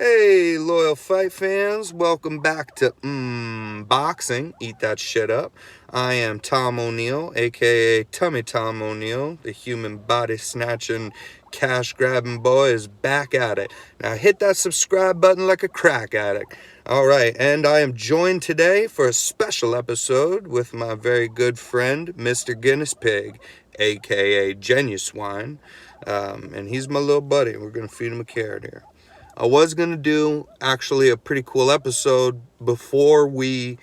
Hey, loyal fight fans, welcome back to Boxing. Eat that shit up. I am Tom O'Neill, aka Tummy Tom O'Neill. The human body snatching, cash grabbing boy is back at it. Now hit that subscribe button like a crack addict. Alright, and I am joined today for a special episode with my very good friend, Mr. Guinness Pig, aka Genuine. And he's my little buddy. We're gonna feed him a carrot here. I was going to do actually a pretty cool episode before we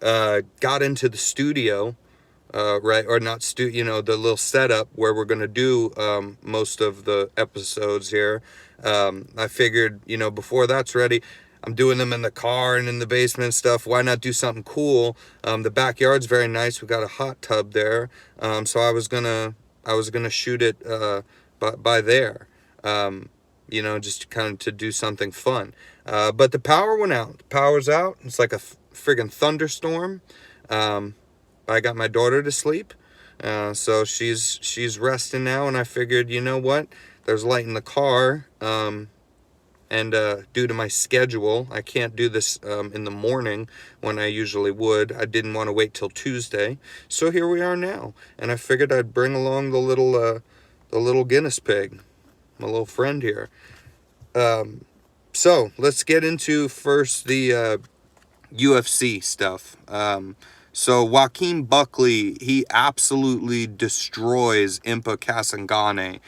got into the studio, right? Or not the little setup where we're going to do most of the episodes here. I figured, before that's ready, I'm doing them in the car and in the basement and stuff. Why not do something cool? The backyard's very nice. We got a hot tub there. So I was gonna shoot it by there. Just kind of to do something fun. But the power went out. The power's out. It's like a friggin' thunderstorm. I got my daughter to sleep. So she's resting now, and I figured, you know what? There's light in the car. And due to my schedule, I can't do this in the morning when I usually would. I didn't want to wait till Tuesday. So here we are now. And I figured I'd bring along the little Guinness Pig, my little friend here. So let's get into first the UFC stuff. So Joaquin Buckley, he absolutely destroys Impa Kasangane.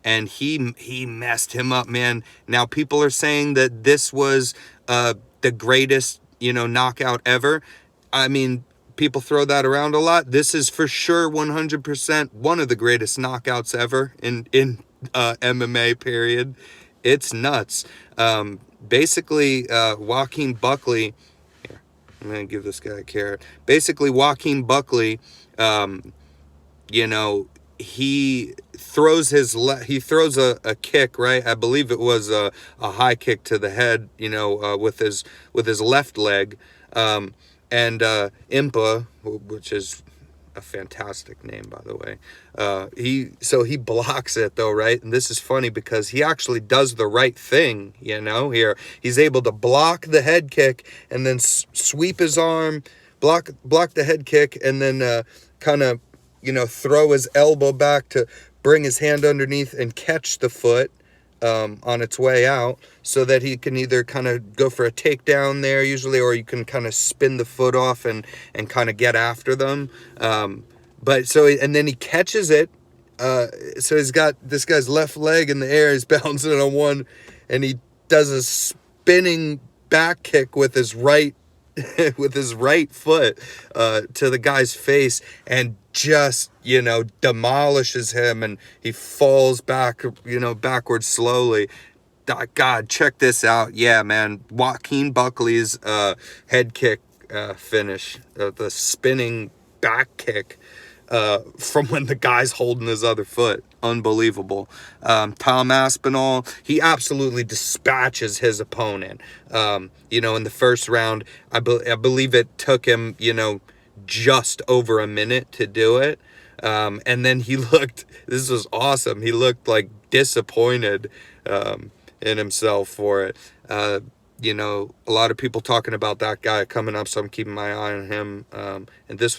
And he messed him up, man. Now people are saying that this was the greatest, knockout ever. I mean, people throw that around a lot. This is for sure 100% one of the greatest knockouts ever in MMA, period. It's nuts. Basically, Joaquin Buckley, here, I'm going to give this guy a carrot. Basically, Joaquin Buckley, he throws a kick, right? I believe it was a high kick to the head, with his left leg. And Impa, which is a fantastic name, by the way. He blocks it though, right? And this is funny because he actually does the right thing, here. He's able to block the head kick and then sweep his arm, block the head kick, and then kind of, throw his elbow back to bring his hand underneath and catch the foot on its way out, so that he can either kind of go for a takedown there usually, or you can kind of spin the foot off and kind of get after them. And then he catches it. So he's got this guy's left leg in the air. He's bouncing on one, and he does a spinning back kick with his right foot to the guy's face, and just demolishes him, and he falls back backwards slowly. God, check this out. Yeah, man, Joaquin Buckley's head kick finish, the spinning back kick from when the guy's holding his other foot. Unbelievable. Tom Aspinall, he absolutely dispatches his opponent. In the first round, I believe it took him, just over a minute to do it. And then this was awesome. He looked like disappointed in himself for it. A lot of people talking about that guy coming up, so I'm keeping my eye on him. And that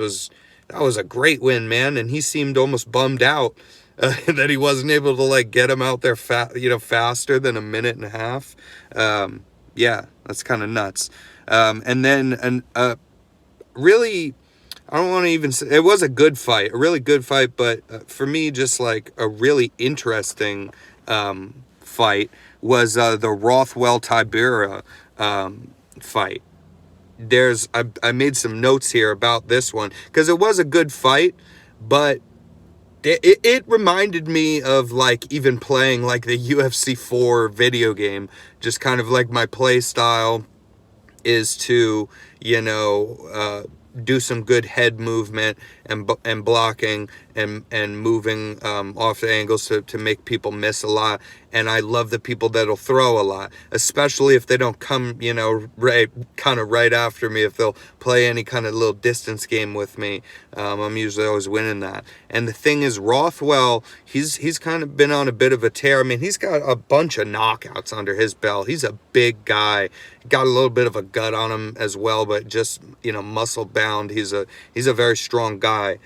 was a great win, man. And he seemed almost bummed out that he wasn't able to get him out there faster than a minute and a half. Yeah, that's kind of nuts. And then really, I don't want to even say it was a really good fight, but for me, just like a really interesting fight was the Rothwell Tibera fight. I made some notes here about this one because it was a good fight, but it reminded me of even playing the UFC 4 video game. Just kind of my play style is to do some good head movement and blocking and moving off the angles to make people miss a lot. And I love the people that'll throw a lot, especially if they don't come, you know, right after me. If they'll play any kind of little distance game with me, I'm usually always winning that. And the thing is, Rothwell, he's kind of been on a bit of a tear. I mean, he's got a bunch of knockouts under his belt. He's a big guy, got a little bit of a gut on him as well, but just, you know, muscle bound. He's a very strong guy.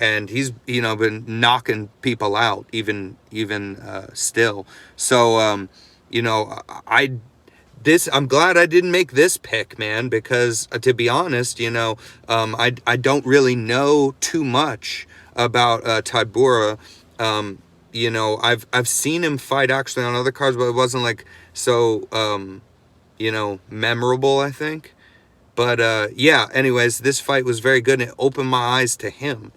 And he's, you know, been knocking people out even still. So, you know, I'm glad I didn't make this pick, man, because to be honest, you know, I don't really know too much about Tybura. You know, I've seen him fight actually on other cards, but it wasn't like so, you know, memorable, I think. But yeah, anyways, this fight was very good, and it opened my eyes to him.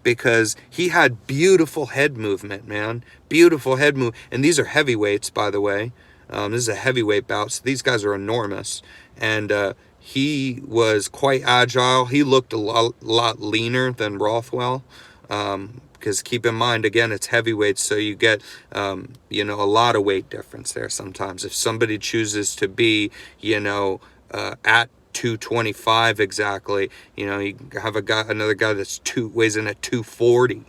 Because he had beautiful head movement, man. Beautiful head move. And these are heavyweights, by the way. This is a heavyweight bout, so these guys are enormous. And he was quite agile. He looked a lot leaner than Rothwell. Because keep in mind, again, it's heavyweights, so you get, you know, a lot of weight difference there sometimes. If somebody chooses to be, you know, at 225 exactly, you know, you have another guy that's weighs in at 240,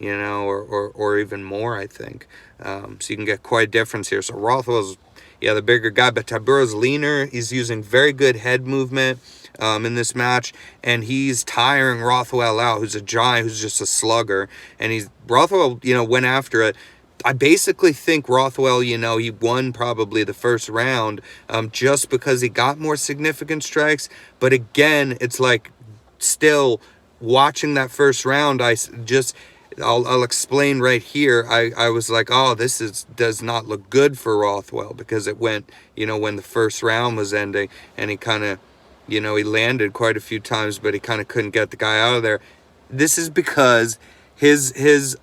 you know, or even more, I think. So you can get quite a difference here. So Rothwell's, yeah, the bigger guy, but Tybura's leaner. He's using very good head movement in this match, and he's tiring Rothwell out, who's a giant, who's just a slugger. And Rothwell, you know, went after it. I basically think Rothwell, you know, he won probably the first round just because he got more significant strikes. But again, it's like still watching that first round, I'll explain right here. I was like, oh, does not look good for Rothwell, because it went, you know, when the first round was ending, and he kind of, you know, he landed quite a few times, but he kind of couldn't get the guy out of there. This is because his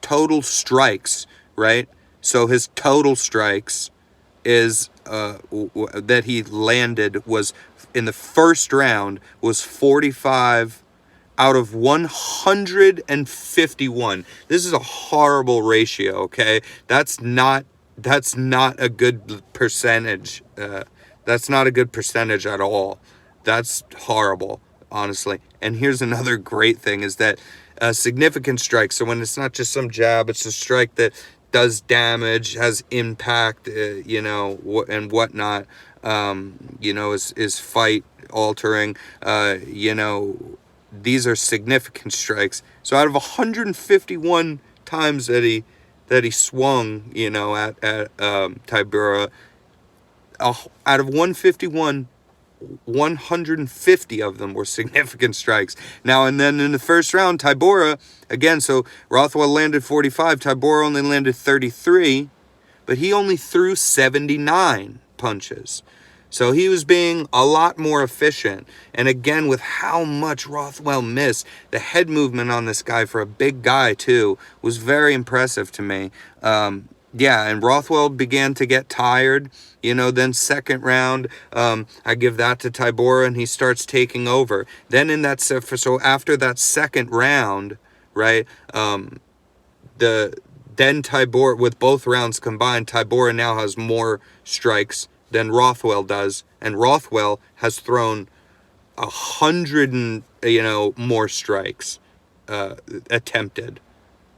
total strikes, right? So his total strikes is that he landed was in the first round was 45 out of 151. This is a horrible ratio, okay? That's not a good percentage. That's not a good percentage at all. That's horrible, honestly. And here's another great thing is that significant strike. So when it's not just some jab, it's a strike that does damage, has impact, you know, and whatnot, you know, is fight altering, you know, these are significant strikes. So out of 151 times that he swung, you know, at Tybura, out of 151, 150 of them were significant strikes. Now, and then in the first round, Tybura, again, so Rothwell landed 45, Tybura only landed 33, but he only threw 79 punches. So he was being a lot more efficient. And again, with how much Rothwell missed, the head movement on this guy for a big guy, too, was very impressive to me. Yeah, and Rothwell began to get tired, you know. Then second round, I give that to Tybura, and he starts taking over. Then in that, so after that second round, right, then Tybura, with both rounds combined, Tybura now has more strikes than Rothwell does, and Rothwell has thrown 100 and, you know, more strikes attempted.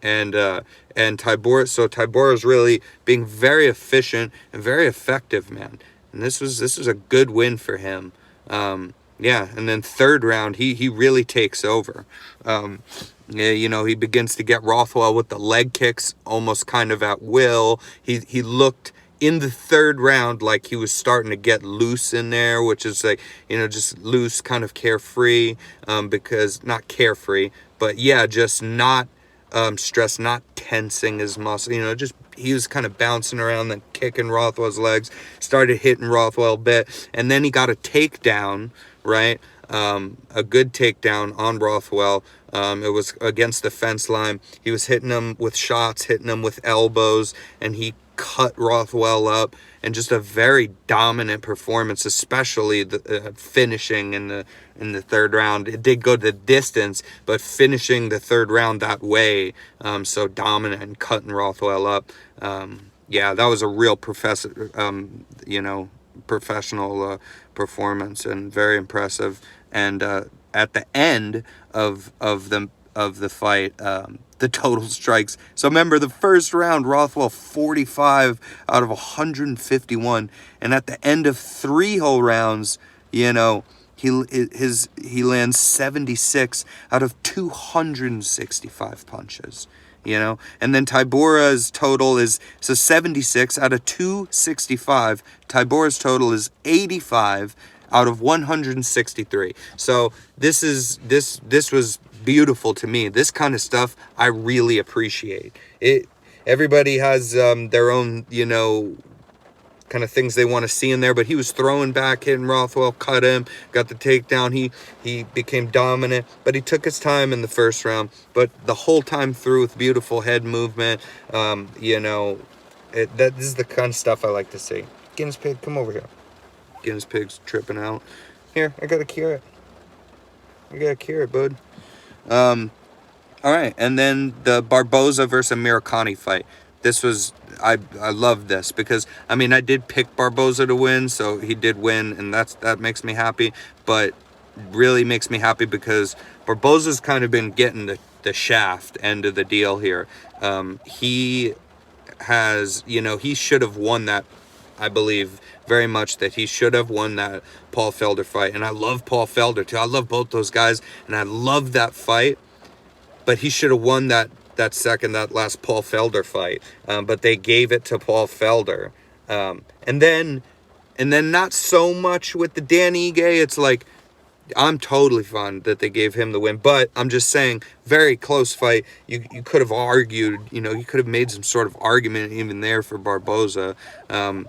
And Tybura, so Tybura is really being very efficient and very effective, man. And this was a good win for him. Yeah, and then third round, he really takes over. Yeah, you know, he begins to get Rothwell with the leg kicks almost kind of at will. He looked in the third round like he was starting to get loose in there, which is like, you know, just loose, kind of carefree, because not carefree, but yeah, just not stress, not tensing his muscle, you know, just he was kind of bouncing around, then kicking Rothwell's legs, started hitting Rothwell a bit, and then he got a takedown, right? A good takedown on Rothwell. It was against the fence line. He was hitting him with shots, hitting him with elbows, and he cut Rothwell up, and just a very dominant performance, especially the finishing in the third round. It did go the distance, but finishing the third round that way, so dominant and cutting Rothwell up. Yeah, that was a real professional performance, and very impressive. And at the end of the fight, the total strikes. So remember, the first round, Rothwell 45 out of 151, and at the end of 3 whole rounds, he lands 76 out of 265 punches. And then Tybora's total is, so 76 out of 265. Tybora's total is 85 out of 163. So this was beautiful to me. This kind of stuff I really appreciate. Everybody has their own, kind of things they want to see in there, but he was throwing back, hitting Rothwell, cut him, got the takedown. He became dominant, but he took his time in the first round. But the whole time through, with beautiful head movement, this is the kind of stuff I like to see. Guinness Pig, come over here. Guinness Pig's tripping out. Here, I got a carrot. Bud. All right, and then the Barboza versus Amirkhani fight. This was, I love this because, I did pick Barboza to win, so he did win, and that makes me happy. But really makes me happy because Barboza's kind of been getting the shaft end of the deal here. He has, he should have won that. I believe very much that he should have won that Paul Felder fight. And I love Paul Felder too. I love both those guys, and I love that fight. But he should have won that last Paul Felder fight. But they gave it to Paul Felder. And then not so much with the Dan Ige. It's like, I'm totally fine that they gave him the win, but I'm just saying, very close fight. You could have argued, you could have made some sort of argument even there for Barboza, and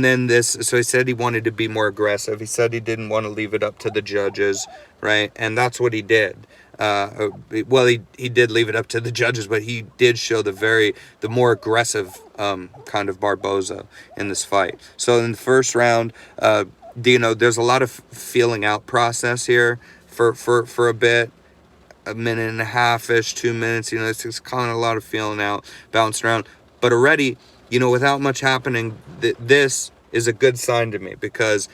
then so he said he wanted to be more aggressive. He said he didn't want to leave it up to the judges, right? And that's what he did. Well, he did leave it up to the judges, but he did show the more aggressive kind of Barboza in this fight. So in the first round, there's a lot of feeling out process here for a bit, a minute and a half-ish, 2 minutes. It's kind of a lot of feeling out, bouncing around. But already, without much happening, this is a good sign to me, because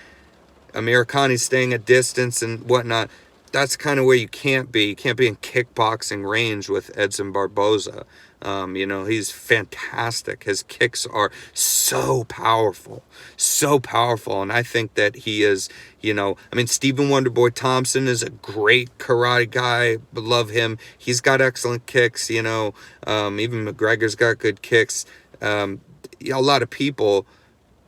Amirkhani's staying at distance and whatnot. That's kind of where you can't be. You can't be in kickboxing range with Edson Barboza. He's fantastic. His kicks are so powerful. And I think that he is, Stephen Wonderboy Thompson is a great karate guy. Love him. He's got excellent kicks, even McGregor's got good kicks. A lot of people.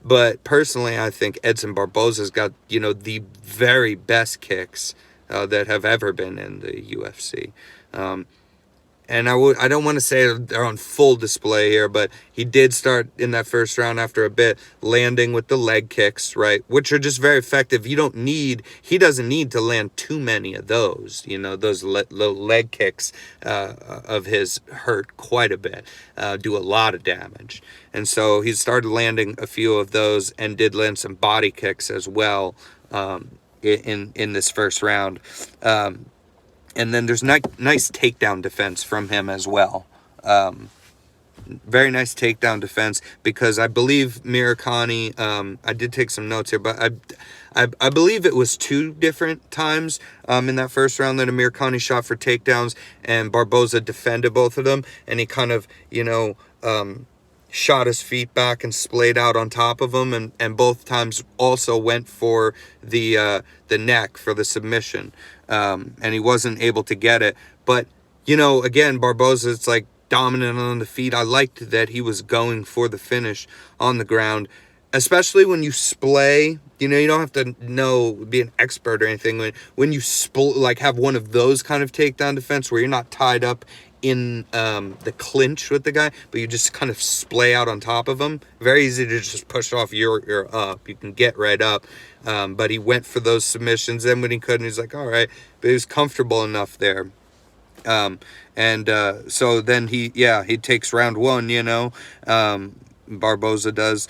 But personally, I think Edson Barboza's got, the very best kicks that have ever been in the UFC. And I don't want to say they're on full display here, but he did start in that first round after a bit landing with the leg kicks, right? Which are just very effective. He doesn't need to land too many of those. Those little leg kicks of his hurt quite a bit, do a lot of damage. And so he started landing a few of those and did land some body kicks as well in this first round. And then there's nice takedown defense from him as well. Very nice takedown defense, because I believe Amirkhani, I did take some notes here, but I believe it was 2 different times in that first round that Amirkhani shot for takedowns, and Barboza defended both of them, and he kind of, shot his feet back and splayed out on top of him, and both times also went for the neck for the submission, and he wasn't able to get it. But again, Barboza, it's like dominant on the feet. I liked that he was going for the finish on the ground, especially when you splay. You don't have to be an expert or anything. When you have one of those kind of takedown defense where you're not tied up in the clinch with the guy, but you just kind of splay out on top of him. Very easy to just push off. You're up. You can get right up. But he went for those submissions. Then when he couldn't, he's like, all right. But he was comfortable enough there. So then he takes round one, Barboza does.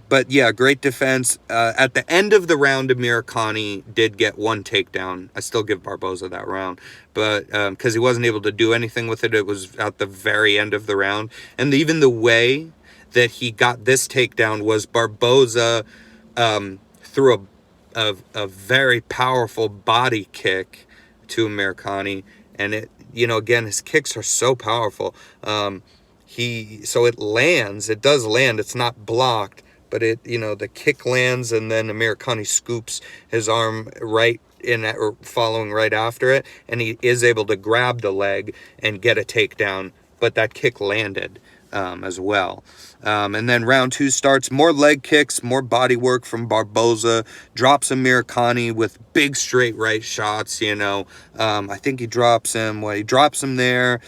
But yeah, great defense. At the end of the round, Amirkhani did get one takedown. I still give Barboza that round, but because he wasn't able to do anything with it, it was at the very end of the round. And even the way that he got this takedown was Barboza threw a very powerful body kick to Amirkhani, and again, his kicks are so powerful. So it lands. It does land. It's not blocked, but the kick lands, and then Amirkhani scoops his arm right in it, or following right after it, and he is able to grab the leg and get a takedown, but that kick landed as well. And then round two starts, more leg kicks, more body work from Barboza, drops Amirkhani with big straight right shots, I think he drops him there,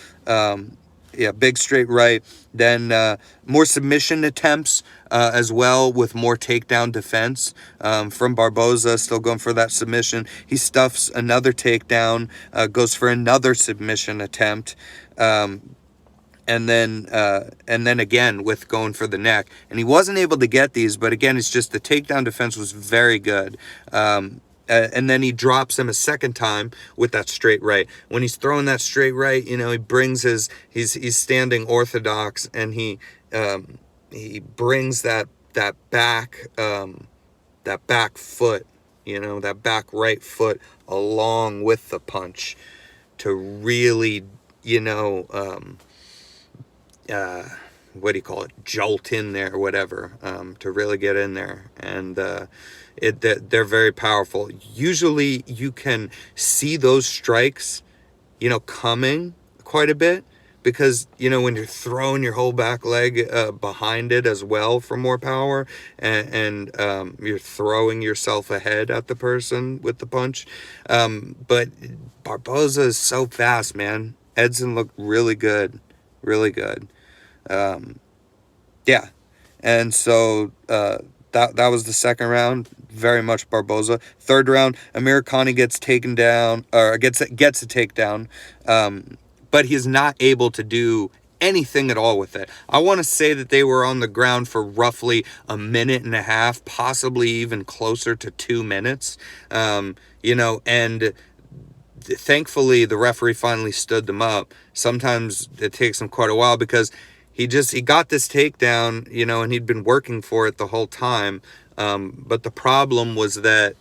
big straight right. Then more submission attempts as well, with more takedown defense from Barboza, still going for that submission. He stuffs another takedown, goes for another submission attempt, and then again with going for the neck. And he wasn't able to get these, but again, it's just the takedown defense was very good. And then he drops him a second time with that straight right. When he's throwing that straight right, he brings he's standing orthodox, and he brings that back foot, that back right foot along with the punch to really, what do you call it, jolt in there or whatever, to really get in there. And they're very powerful. Usually you can see those strikes, coming quite a bit, because when you're throwing your whole back leg behind it as well for more power, and you're throwing yourself ahead at the person with the punch. But Barboza is so fast, man. Edson looked really good. Yeah, and so that was the second round, very much Barboza. Third round, Amirkhani gets taken down, or gets a takedown, but he's not able to do anything at all with it. I want to say that they were on the ground for roughly a minute and a half, possibly even closer to 2 minutes, and thankfully the referee finally stood them up. Sometimes it takes them quite a while, because he got this takedown, and he'd been working for it the whole time. But the problem was that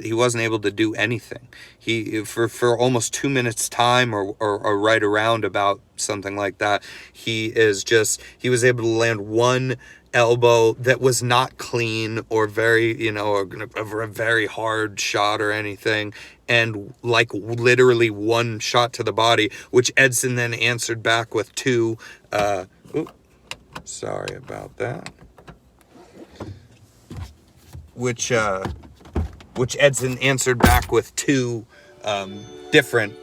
he wasn't able to do anything. He for almost 2 minutes time, or right around about something like that, he was able to land one elbow that was not clean or very, a very hard shot or anything, and literally one shot to the body, which Edson then answered back with two. Sorry about that. Which Edson answered back with two different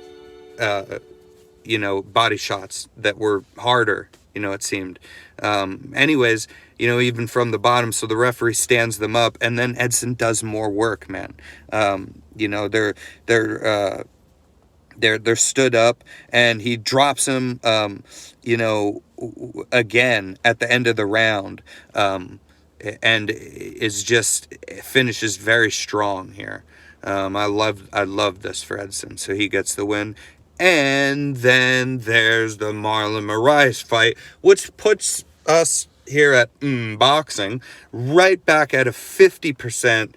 body shots that were harder, it seemed. Anyways, even from the bottom, so the referee stands them up, and then Edson does more work, man. They're stood up, and he drops him, again at the end of the round, and finishes very strong here. I love this for Edson, so he gets the win. And then there's the Marlon Moraes fight, which puts us here at Boxing right back at a 50%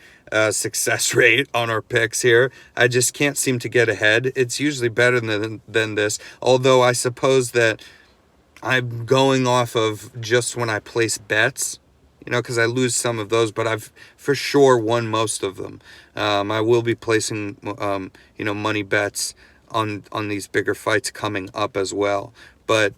success rate on our picks here. I just can't seem to get ahead. It's usually better than this, although I suppose that I'm going off of just when I place bets, because I lose some of those, but I've for sure won most of them. I will be placing money bets on these bigger fights coming up as well. But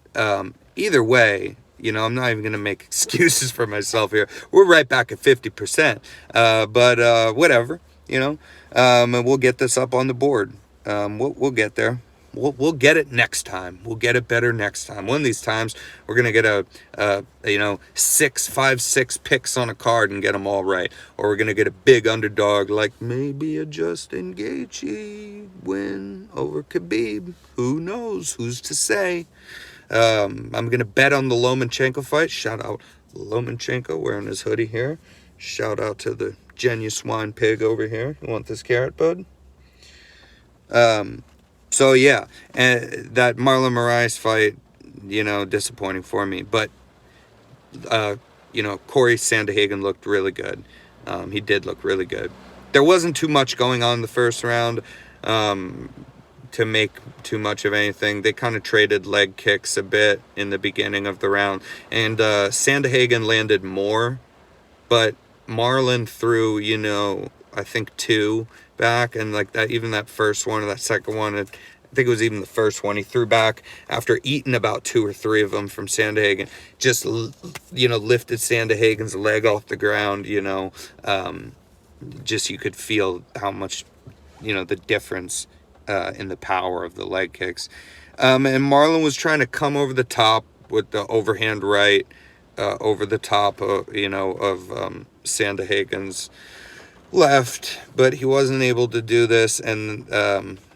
either way, I'm not even going to make excuses for myself here. We're right back at 50%. But whatever, and we'll get this up on the board. We'll get there. we'll get it next time. We'll get it better next time. One of these times, we're gonna get a 6 picks on a card and get them all right, or we're gonna get a big underdog like maybe a Justin Gaethje win over Khabib. Who knows? Who's to say? I'm gonna bet on the Lomachenko fight. Shout out Lomachenko wearing his hoodie here. Shout out to the genuine pig over here. You want this carrot, bud? So yeah, and that Marlon Moraes fight, disappointing for me. But Corey Sandhagen looked really good. He did look really good. There wasn't too much going on in the first round to make too much of anything. They kind of traded leg kicks a bit in the beginning of the round, and Sandhagen landed more, but Marlon threw, I think 2 back, and like that, even that first one or that second one, I think it was even the first one, he threw back after eating about 2 or 3 of them from Sandhagen. Just, lifted Sandhagen's leg off the ground, just you could feel how much, the difference in the power of the leg kicks. And Marlon was trying to come over the top with the overhand right, over the top of Sandhagen's left, but he wasn't able to do this, and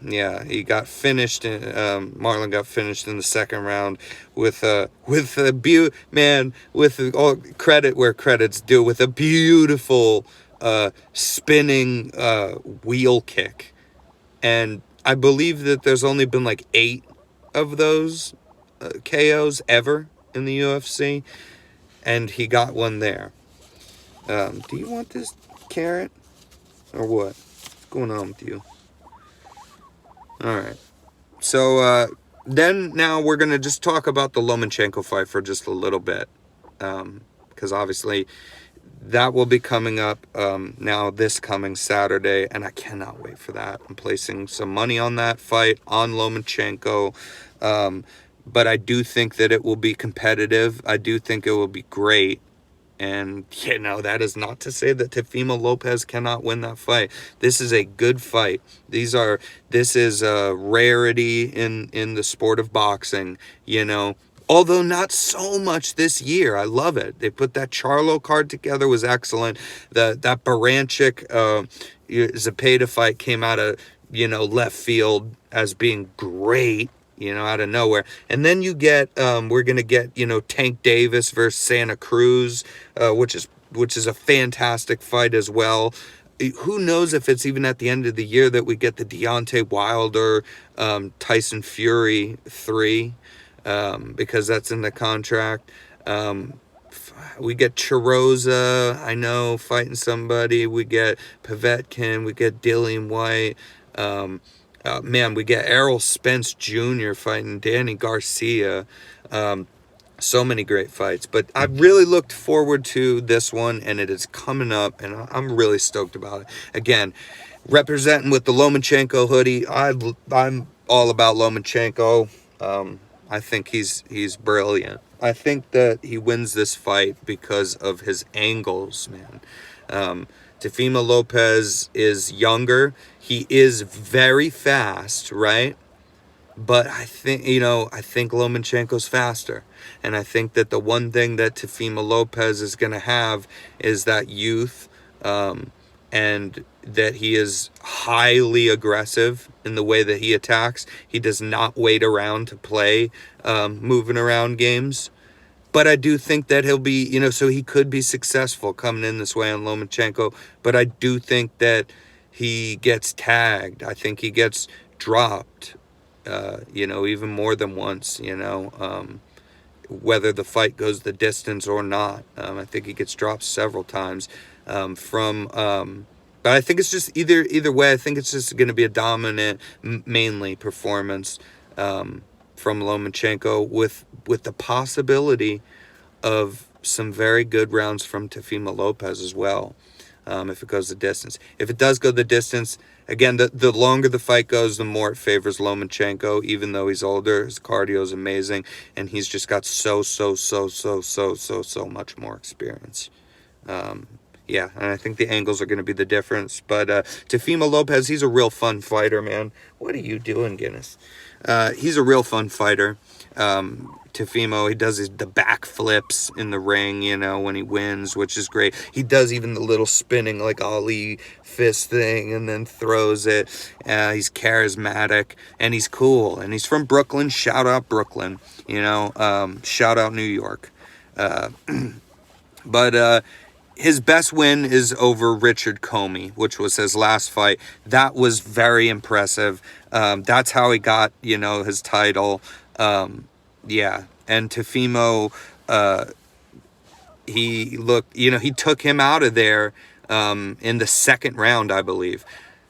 he got finished. Marlon got finished in the second round with all credit where credit's due, with a beautiful spinning wheel kick, and I believe that there's only been like 8 of those KOs ever in the UFC, and he got one there. Do you want this carrot? Or what? What's going on with you? Alright. So, then now we're going to just talk about the Lomachenko fight for just a little bit. Because obviously that will be coming up now this coming Saturday. And I cannot wait for that. I'm placing some money on that fight, on Lomachenko. But I do think that it will be competitive. I do think it will be great. And, that is not to say that Teofimo Lopez cannot win that fight. This is a good fight. This is a rarity in the sport of boxing, Although not so much this year. I love it. They put that Charlo card together, was excellent. That Baranchik Zepeda fight came out of, left field as being great. Out of nowhere. And then you get, we're going to get, Tank Davis versus Santa Cruz, which is a fantastic fight as well. Who knows if it's even at the end of the year that we get the Deontay Wilder, Tyson Fury 3, because that's in the contract. We get Chiroza, I know, fighting somebody. We get Povetkin, we get Dillian White, we get Errol Spence Jr. fighting Danny Garcia. So many great fights. But I really looked forward to this one, and it is coming up, and I'm really stoked about it. Again, representing with the Lomachenko hoodie. I'm all about Lomachenko. I think he's brilliant. I think that he wins this fight because of his angles, man. Teofimo Lopez is younger. He is very fast, right? But I think Lomachenko's faster. And I think that the one thing that Teofimo Lopez is going to have is that youth, and that he is highly aggressive in the way that he attacks. He does not wait around to play moving around games. But I do think that he'll be, so he could be successful coming in this way on Lomachenko. But I do think that he gets tagged. I think he gets dropped, even more than once, whether the fight goes the distance or not. I think he gets dropped several times but I think it's just either way. I think it's just going to be a dominant, mainly performance from Lomachenko with the possibility of some very good rounds from Teofimo Lopez as well, if it goes the distance. If it does go the distance, again, the longer the fight goes, the more it favors Lomachenko, even though he's older. His cardio is amazing, and he's just got so much more experience. And I think the angles are going to be the difference. But Teofimo Lopez, he's a real fun fighter, man. What are you doing, Guinness? He's a real fun fighter. Teofimo, he does the back flips in the ring, you know, when he wins, which is great. He does even the little spinning like Ali fist thing and then throws it. He's charismatic and he's cool. And he's from Brooklyn. Shout out Brooklyn, you know. Shout out New York. But his best win is over Richard Comey, which was his last fight. That was very impressive. That's how he got, you know, his title. Yeah, and Teofimo, he looked, you know, he took him out of there in the second round, I believe.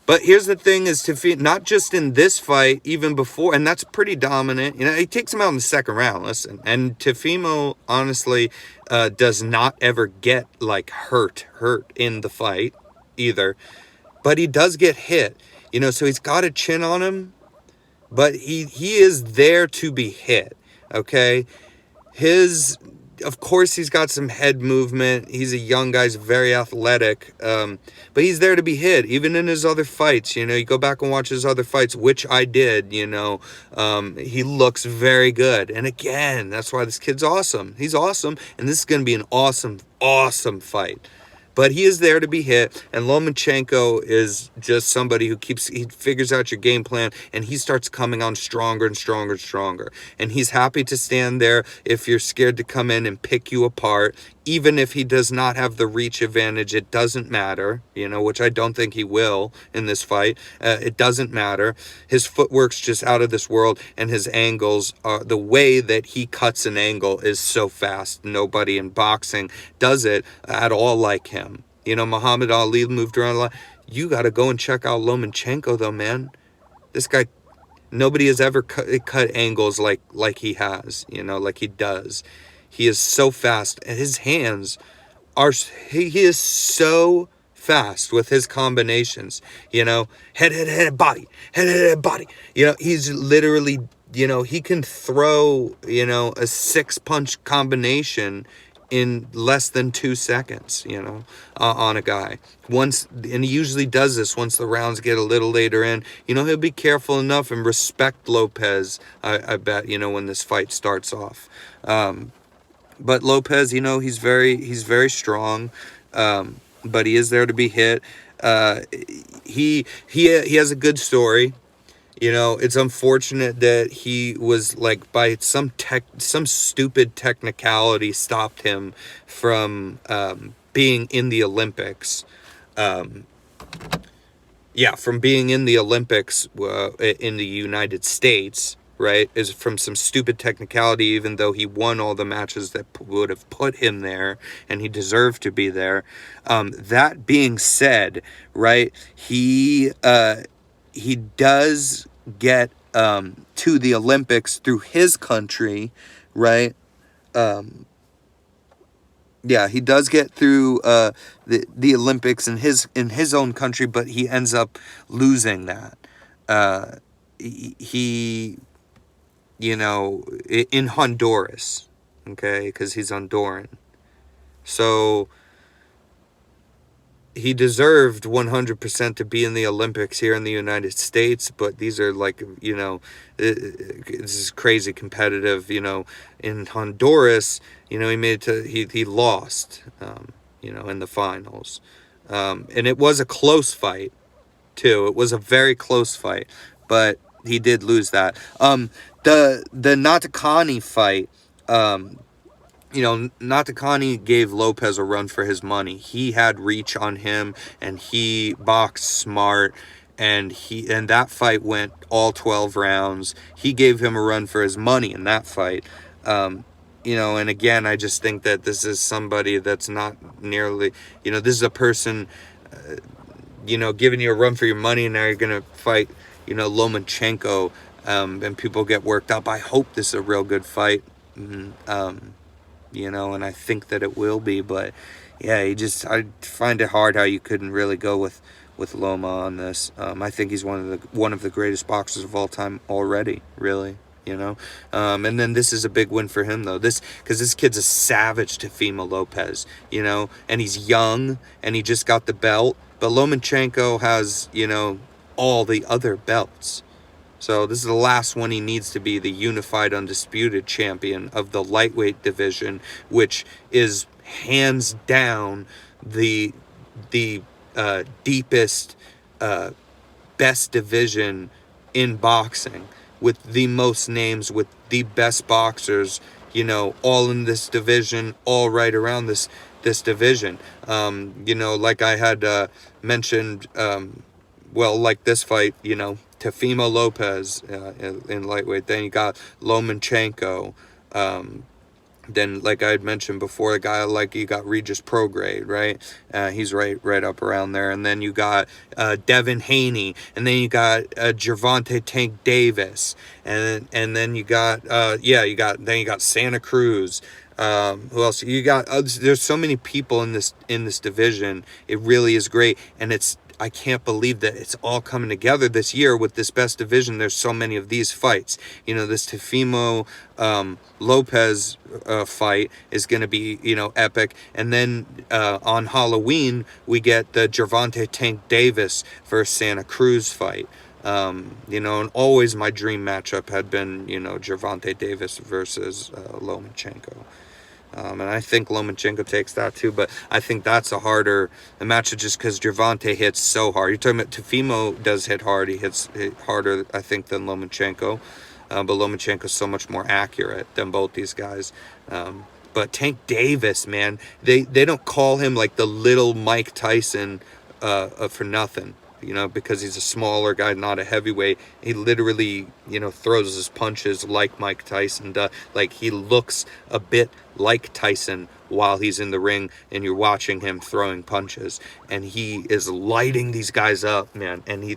But here's the thing is Teofimo, not just in this fight, even before, and that's pretty dominant. You know, he takes him out in the second round, listen. And Teofimo, honestly, does not ever get, like, hurt in the fight either. But he does get hit, you know, so he's got a chin on him. But he is there to be hit. Okay, of course, he's got some head movement. He's a young guy, he's very athletic, but he's there to be hit, even in his other fights. You know, you go back and watch his other fights, which I did, you know, he looks very good. And again, that's why this kid's awesome. He's awesome, and this is going to be an awesome, awesome fight. But he is there to be hit, and Lomachenko is just somebody who he figures out your game plan, and he starts coming on stronger and stronger and stronger. And he's happy to stand there if you're scared to come in and pick you apart. Even if he does not have the reach advantage, it doesn't matter, you know, which I don't think he will in this fight. It doesn't matter. His footwork's just out of this world, and his angles, the way that he cuts an angle is so fast. Nobody in boxing does it at all like him. You know, Muhammad Ali moved around a lot. You got to go and check out Lomachenko, though, man. This guy, nobody has ever cut angles like he has, you know, like he does. He is so fast, and his hands are, he is so fast with his combinations, you know, head, body, head, body. You know, he's literally, you know, he can throw, you know, a 6-punch combination in less than 2 seconds, you know, on a guy. And he usually does this once the rounds get a little later in. You know, he'll be careful enough and respect Lopez, I bet, you know, when this fight starts off. But Lopez, you know, he's very strong, but he is there to be hit. He has a good story. You know, it's unfortunate that he was, like, by some stupid technicality stopped him from being in the Olympics. From being in the Olympics in the United States, right, is from some stupid technicality, even though he won all the matches that would have put him there, and he deserved to be there. That being said, right, he does get to the Olympics through his country, right? He does get through the Olympics in his own country, but he ends up losing that. He you know, in Honduras, okay, because he's Honduran. So he deserved 100% to be in the Olympics here in the United States, but these are, like, you know, this is crazy competitive, you know. In Honduras, you know, he made it to, he lost, you know, in the finals. And it was a close fight, too. It was a very close fight, but he did lose that. The Natakani fight, you know, Natakani gave Lopez a run for his money. He had reach on him, and he boxed smart, and that fight went all 12 rounds. He gave him a run for his money in that fight. You know, and again, I just think that this is somebody that's not nearly, you know, this is a person, you know, giving you a run for your money, and now you're going to fight, you know, Lomachenko, and people get worked up. I hope this is a real good fight, you know, and I think that it will be, but yeah, I find it hard how you couldn't really go with Loma on this. I think he's one of the greatest boxers of all time already, really, you know. And then this is a big win for him, though, because this kid's a savage, Teofimo Lopez, you know, and he's young, and he just got the belt, but Lomachenko has, you know, all the other belts. So this is the last one he needs to be the unified undisputed champion of the lightweight division, which is hands down the deepest, best division in boxing, with the most names, with the best boxers, all in this division, all right around this division. Like I had mentioned, like this fight, Teofimo Lopez in lightweight. Then you got Lomachenko. Then, like I had mentioned before, a guy like you got Regis Prograde, right? He's right up around there. And then you got Devin Haney, and then you got Gervonta Tank Davis, and then you got you got Santa Cruz. Who else? You got there's so many people in this division. It really is great, and I can't believe that it's all coming together this year with this best division. There's so many of these fights. This Teofimo Lopez fight is going to be, epic. And then on Halloween, we get the Gervonta Tank Davis versus Santa Cruz fight. And always my dream matchup had been, Gervonta Davis versus Lomachenko. And I think Lomachenko takes that too, but I think that's a harder matchup just because Gervonta hits so hard. You're talking about Teofimo does hit hard. He hits harder, I think, than Lomachenko. But Lomachenko's so much more accurate than both these guys. But Tank Davis, man, they don't call him like the little Mike Tyson for nothing. Because he's a smaller guy, not a heavyweight. He literally, throws his punches like Mike Tyson does. Like, he looks a bit like Tyson while he's in the ring, and you're watching him throwing punches. And he is lighting these guys up, man. And he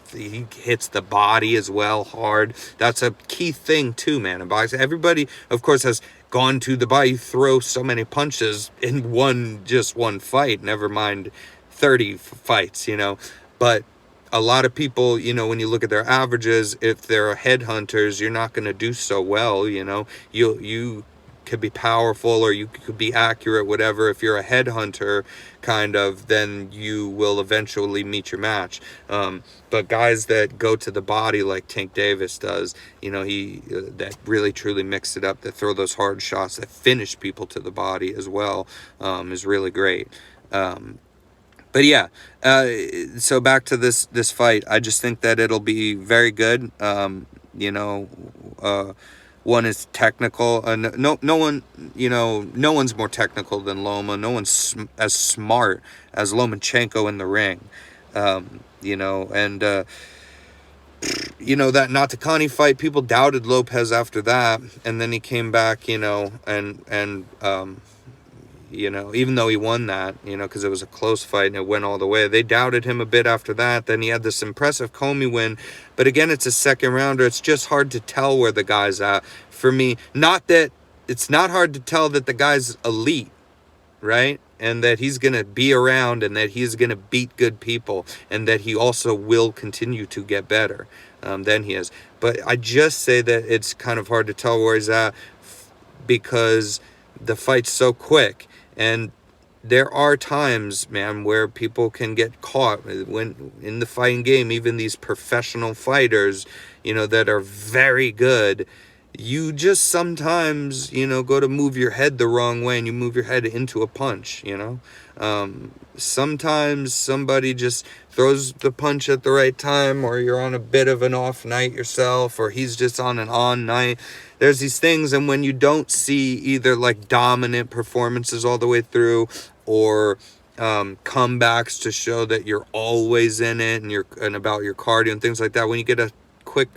hits the body as well hard. That's a key thing, too, man, in boxing. Everybody, of course, has gone to the body. You throw so many punches in one fight, never mind 30 fights, But a lot of people, when you look at their averages, if they're headhunters, you're not going to do so well. You could be powerful or you could be accurate, whatever. If you're a headhunter, then you will eventually meet your match. But guys that go to the body like Tank Davis does, that really truly mix it up, that throw those hard shots, that finish people to the body as well, is really great. But yeah, so back to this fight, I just think that it'll be very good. One is technical. No one's more technical than Loma. No one's as smart as Lomachenko in the ring. And that Natakani fight, people doubted Lopez after that, and then he came back, even though he won that, because it was a close fight and it went all the way. They doubted him a bit after that. Then he had this impressive Comey win. But again, it's a second rounder. It's just hard to tell where the guy's at. For me, it's not hard to tell that the guy's elite, right? And that he's going to be around and that he's going to beat good people and that he also will continue to get better than he is. But I just say that it's kind of hard to tell where he's at because the fight's so quick. And there are times, man, where people can get caught when in the fighting game. Even these professional fighters, that are very good, you just sometimes, go to move your head the wrong way and you move your head into a punch, Sometimes somebody just throws the punch at the right time, or you're on a bit of an off night yourself, or he's just on an on night. There's these things, and when you don't see either like dominant performances all the way through or comebacks to show that you're always in it and about your cardio and things like that, when you get a quick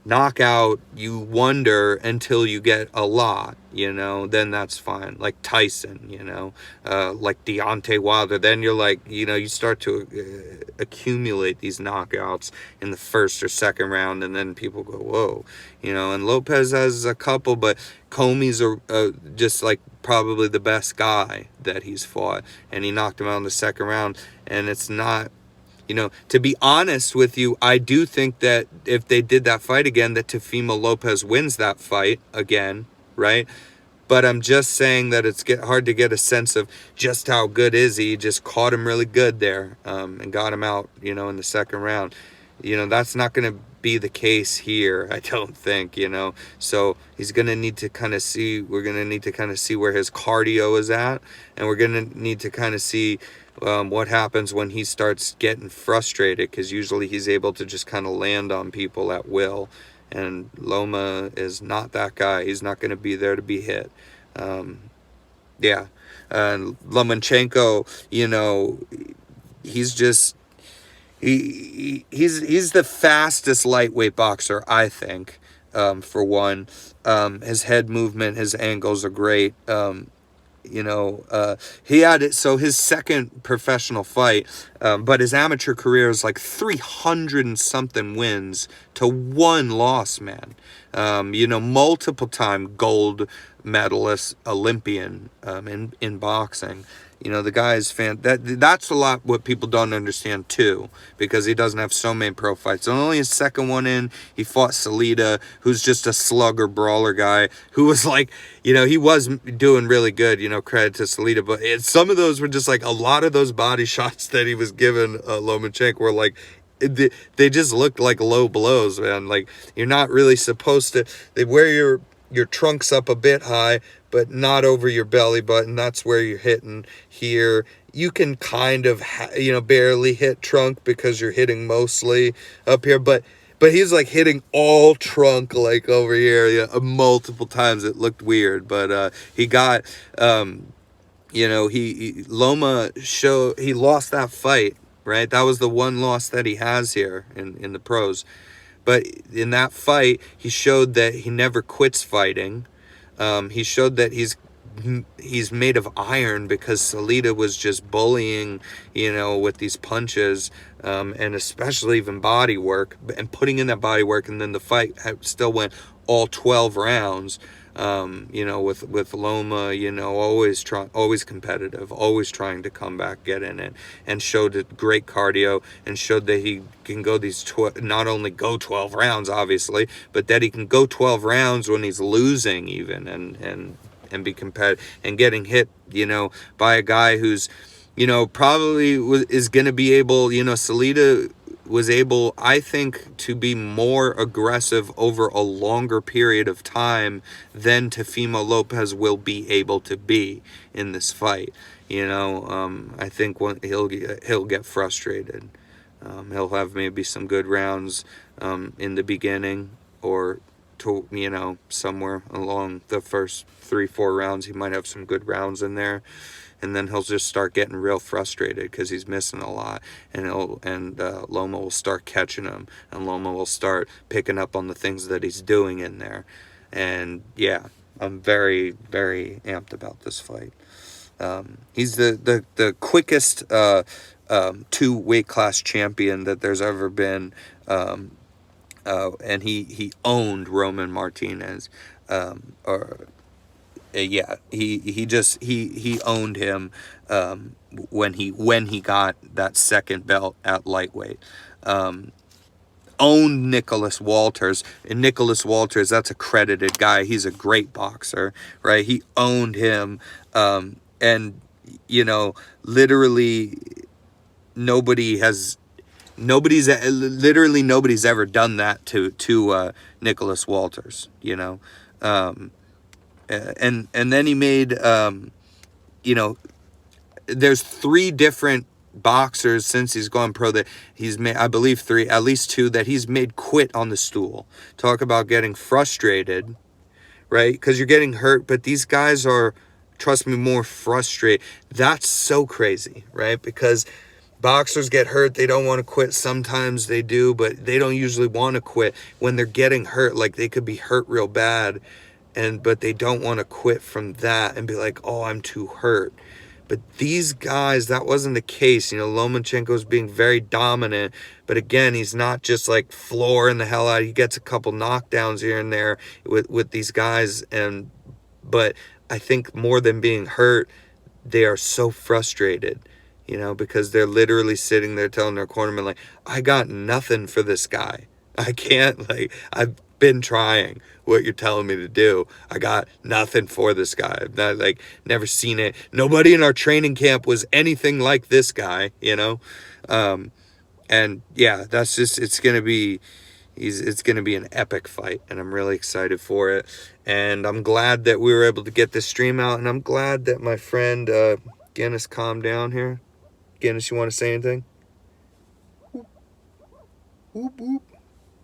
knockout, you wonder until you get a lot, then that's fine. Like Tyson, like Deontay Wilder, then you're like, you start to accumulate these knockouts in the first or second round, and then people go, whoa, and Lopez has a couple, but Comey's just like probably the best guy that he's fought, and he knocked him out in the second round. And it's not, to be honest with you, I do think that if they did that fight again, that Teofimo Lopez wins that fight again, right? But I'm just saying that it's hard to get a sense of just how good is he. Just caught him really good there and got him out, in the second round. That's not going to be the case here, I don't think, you know. So he's going to need to kind of see, we're going to need to kind of see where his cardio is at, and we're going to need to kind of see what happens when he starts getting frustrated, because usually he's able to just kind of land on people at will, and Loma is not that guy. He's not going to be there to be hit. Yeah. And Lomachenko, you know, he's just, he's the fastest lightweight boxer, I think, for one. His head movement, his angles are great. You know, he had it, so his second professional fight, but his amateur career is like 300 and something wins to 1 loss, man. You know, multiple time gold medalist, Olympian, in boxing. You know, the guy is that's a lot what people don't understand too, because he doesn't have so many pro fights. And only his second one in, he fought Salida, who's just a slugger brawler guy, who was like, you know, he was doing really good, you know, credit to Salida, but some of those were just like, a lot of those body shots that he was giving Lomachenko were like, they just looked like low blows, man. Like, you're not really supposed to, they wear your trunks up a bit high, but not over your belly button. That's where you're hitting here. You can kind of, you know, barely hit trunk because you're hitting mostly up here, but he's like hitting all trunk, like over here, yeah, multiple times. It looked weird, but he got, you know, Loma he lost that fight, right? That was the one loss that he has here in the pros. But in that fight, he showed that he never quits fighting. He showed that he's made of iron, because Salida was just bullying, you know, with these punches, and especially even body work, and putting in that body work. And then the fight still went all 12 rounds. You know, with Loma, you know, always competitive, always trying to come back, get in it, and showed a great cardio, and showed that he can go not only go 12 rounds, obviously, but that he can go 12 rounds when he's losing even, and be competitive, and getting hit, you know, by a guy who's, you know, probably is going to be able, you know, Salida was able, I think, to be more aggressive over a longer period of time than Teofimo Lopez will be able to be in this fight. You know, I think he'll get frustrated. He'll have maybe some good rounds in the beginning, or you know, somewhere along the first 3-4 rounds, he might have some good rounds in there. And then he'll just start getting real frustrated because he's missing a lot, and Loma will start catching him, and Loma will start picking up on the things that he's doing in there. And yeah, I'm very, very amped about this fight. He's the quickest 2 weight class champion that there's ever been, and he owned Roman Martinez, yeah, he owned him when he got that second belt at lightweight. Owned Nicholas Walters, and Nicholas Walters, that's a credited guy. He's a great boxer, right? He owned him, and you know, literally nobody's ever done that to Nicholas Walters, you know. And then he made, you know, there's 3 different boxers since he's gone pro that he's made, I believe 3, at least 2, that he's made quit on the stool. Talk about getting frustrated, right? Because you're getting hurt, but these guys are, trust me, more frustrated. That's so crazy, right? Because boxers get hurt, they don't want to quit. Sometimes they do, but they don't usually want to quit when they're getting hurt. Like, they could be hurt real bad, but they don't want to quit from that and be like, oh, I'm too hurt. But these guys, that wasn't the case. You know, Lomachenko's being very dominant, but again, he's not just like flooring the hell out. He gets a couple knockdowns here and there with these guys, but I think more than being hurt, they are so frustrated, you know, because they're literally sitting there telling their cornerman, like, I got nothing for this guy. I can't, like, I've been trying what you're telling me to do. I got nothing for this guy. I've not, like, never seen it. Nobody in our training camp was anything like this guy, you know? And yeah, that's just, it's going to be, it's going to be an epic fight, and I'm really excited for it. And I'm glad that we were able to get this stream out, and I'm glad that my friend Guinness calmed down here. Guinness, you want to say anything? Whoop, whoop.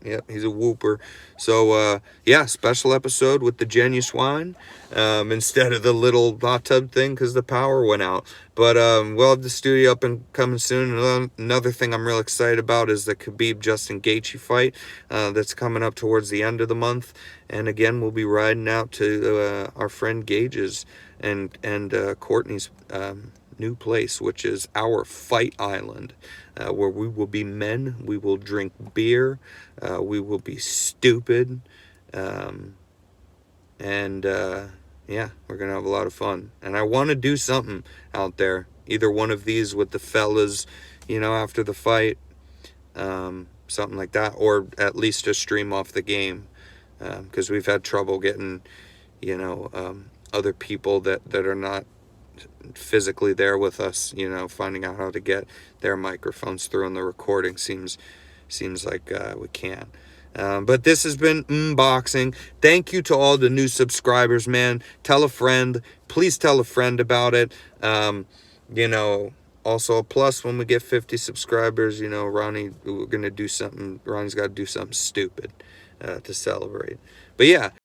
Yep, he's a whooper. So, yeah, special episode with the Genius wine instead of the little hot tub thing because the power went out. But we'll have the studio up and coming soon. Another thing I'm real excited about is the Khabib-Justin Gaethje fight that's coming up towards the end of the month. And again, we'll be riding out to our friend Gage's and Courtney's new place, which is our Fight Island, where we will be men, we will drink beer, we will be stupid, and yeah, we're gonna have a lot of fun. And I want to do something out there, either one of these with the fellas, you know, after the fight, something like that, or at least a stream off the game, because we've had trouble getting, you know, other people that are not physically there with us, you know, finding out how to get their microphones through on the recording seems like we can't. But this has been Unboxing. Thank you to all the new subscribers, man. Tell a friend. Please tell a friend about it. You know, also a plus when we get 50 subscribers, you know, Ronnie's got to do something stupid to celebrate. But yeah,